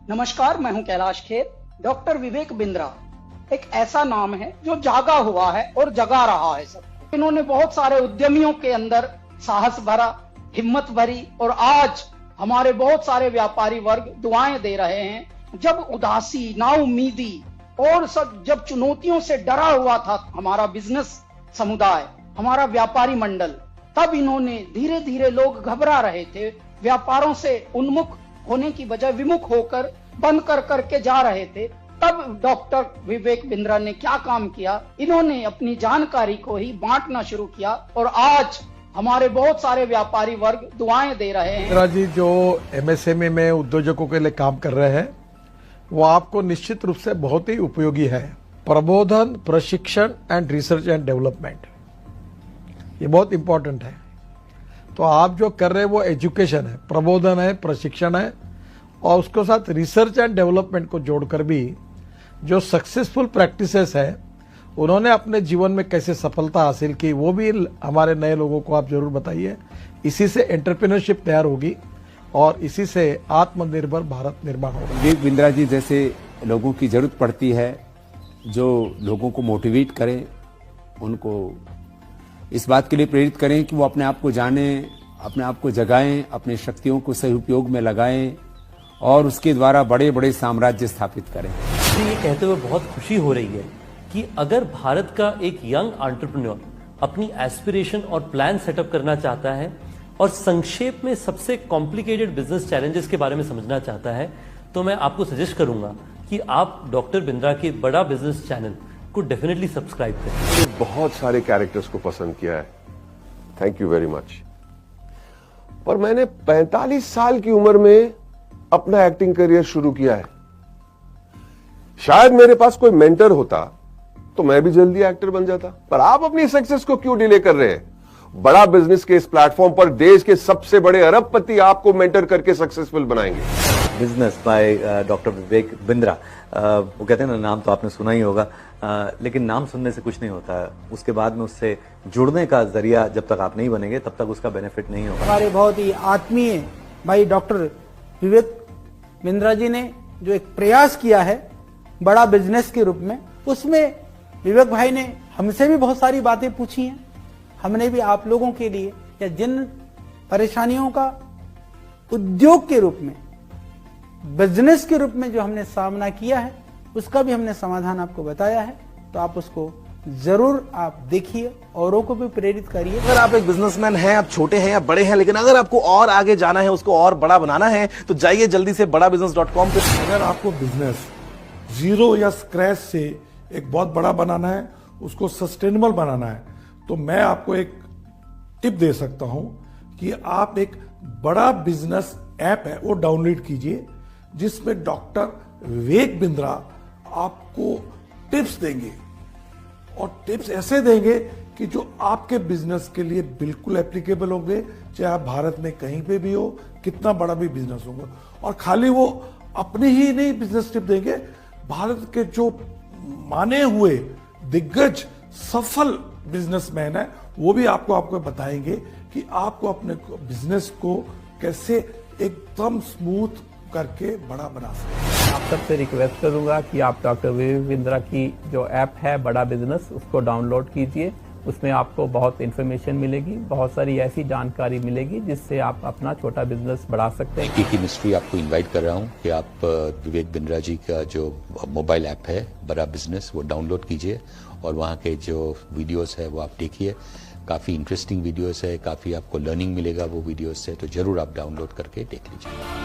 नमस्कार, मैं हूं कैलाश खेर। डॉक्टर विवेक बिंद्रा एक ऐसा नाम है जो जागा हुआ है और जगा रहा है सब। इन्होंने बहुत सारे उद्यमियों के अंदर साहस भरा, हिम्मत भरी और आज हमारे बहुत सारे व्यापारी वर्ग दुआएं दे रहे हैं। जब उदासी, नाउमीदी और सब जब चुनौतियों से डरा हुआ था हमारा बिजनेस समुदाय, हमारा व्यापारी मंडल, तब इन्होंने धीरे धीरे लोग घबरा रहे थे, व्यापारों से उन्मुख होने की बजाय विमुख होकर बंद कर करके जा रहे थे। तब डॉक्टर विवेक बिंद्रा ने क्या काम किया, इन्होंने अपनी जानकारी को ही बांटना शुरू किया और आज हमारे बहुत सारे व्यापारी वर्ग दुआएं दे रहे हैं। बिंद्रा जी जो एमएसएमई में उद्योजकों के लिए काम कर रहे हैं वो आपको निश्चित रूप से बहुत ही उपयोगी है। प्रबोधन, प्रशिक्षण एंड रिसर्च एंड डेवलपमेंट, ये बहुत इंपॉर्टेंट है। तो आप जो कर रहे हैं वो एजुकेशन है, प्रबोधन है, प्रशिक्षण है और उसके साथ रिसर्च एंड डेवलपमेंट को जोड़कर भी जो सक्सेसफुल प्रैक्टिसेस है उन्होंने अपने जीवन में कैसे सफलता हासिल की वो भी हमारे नए लोगों को आप जरूर बताइए। इसी से एंटरप्रेन्योरशिप तैयार होगी और इसी से आत्मनिर्भर भारत निर्माण होगा। विवेक बिंद्रा जी जैसे लोगों की जरूरत पड़ती है जो लोगों को मोटिवेट करें, उनको इस बात के लिए प्रेरित करें कि वो अपने आप को जानें, अपने आप को जगाएं, अपने शक्तियों को सही उपयोग में लगाएं और उसके द्वारा बड़े बड़े साम्राज्य स्थापित करें। मुझे ये कहते हुए बहुत खुशी हो रही है कि अगर भारत का एक यंग एंटरप्रेन्योर अपनी एस्पिरेशन और प्लान सेटअप करना चाहता है और संक्षेप में सबसे कॉम्प्लिकेटेड बिजनेस चैलेंजेस के बारे में समझना चाहता है, तो मैं आपको सजेस्ट करूंगा कि आप डॉक्टर बिंद्रा के बड़ा बिजनेस चैनल को डेफिनेटली सब्सक्राइब करें। बहुत सारे कैरेक्टर्स को पसंद किया है, थैंक यू वेरी मच। पर मैंने 45 साल की उम्र में अपना एक्टिंग करियर शुरू किया है। शायद मेरे पास कोई मेंटर होता तो मैं भी जल्दी एक्टर बन जाता। पर आप अपनी सक्सेस को क्यों डिले कर रहे हैं? बड़ा बिजनेस के इस प्लेटफॉर्म पर देश के सबसे बड़े अरबपति आपको मेंटर करके सक्सेसफुल बनाएंगे। Business by doctor Vivek Bindra, वो कहते हैं ना, नाम तो आपने सुना ही होगा, लेकिन नाम सुनने से कुछ नहीं होता है। उसके बाद में उससे जुड़ने का जरिया जब तक आप नहीं बनेंगे तब तक उसका बेनिफिट नहीं होगा। हमारे बहुत ही आत्मीय भाई डॉक्टर विवेक बिंद्रा जी ने जो एक प्रयास किया है बड़ा बिजनेस के रूप में, उसमें विवेक भाई ने हमसे भी बहुत सारी बातें पूछी हैं। हमने भी आप लोगों के लिए या जिन परेशानियों का उद्योग के रूप में, बिजनेस के रूप में जो हमने सामना किया है, उसका भी हमने समाधान आपको बताया है। तो आप उसको जरूर आप देखिए, औरों को भी प्रेरित करिए। अगर आप एक बिजनेसमैन हैं, आप छोटे हैं या बड़े हैं, लेकिन अगर आपको और आगे जाना है, उसको और बड़ा बनाना है, तो जाइए जल्दी से badabusiness.com पे। अगर आपको बिजनेस जीरो या स्क्रैच से एक बहुत बड़ा बनाना है, उसको सस्टेनेबल बनाना है, तो मैं आपको एक टिप दे सकता हूं कि आप एक बड़ा बिजनेस ऐप है वो डाउनलोड कीजिए, जिसमें डॉक्टर विवेक बिंद्रा आपको टिप्स देंगे और टिप्स ऐसे देंगे कि जो आपके बिजनेस के लिए बिल्कुल एप्लीकेबल होंगे, चाहे आप भारत में कहीं पे भी हो, कितना बड़ा भी बिजनेस होगा। और खाली वो अपनी ही नहीं बिजनेस टिप देंगे, भारत के जो माने हुए दिग्गज सफल बिजनेसमैन है वो भी आपको बताएंगे कि आपको अपने बिजनेस को कैसे एकदम स्मूथ करके बड़ा बना सकते। आप सबसे रिक्वेस्ट करूंगा कि आप डॉक्टर विवेक बिंद्रा की जो ऐप है बड़ा बिजनेस, उसको डाउनलोड कीजिए। उसमें आपको बहुत इन्फॉर्मेशन मिलेगी, बहुत सारी ऐसी जानकारी मिलेगी जिससे आप अपना छोटा बिजनेस बढ़ा सकते हैं। एक मिनिस्ट्री आपको इनवाइट कर रहा हूं कि आप विवेक बिंद्रा जी का जो मोबाइल ऐप है बड़ा बिजनेस, वो डाउनलोड कीजिए और वहां के जो वीडियोस है वो आप देखिए। काफी इंटरेस्टिंग वीडियोस है, काफी आपको लर्निंग मिलेगा वो वीडियोस से, तो जरूर आप डाउनलोड करके देख लीजिए।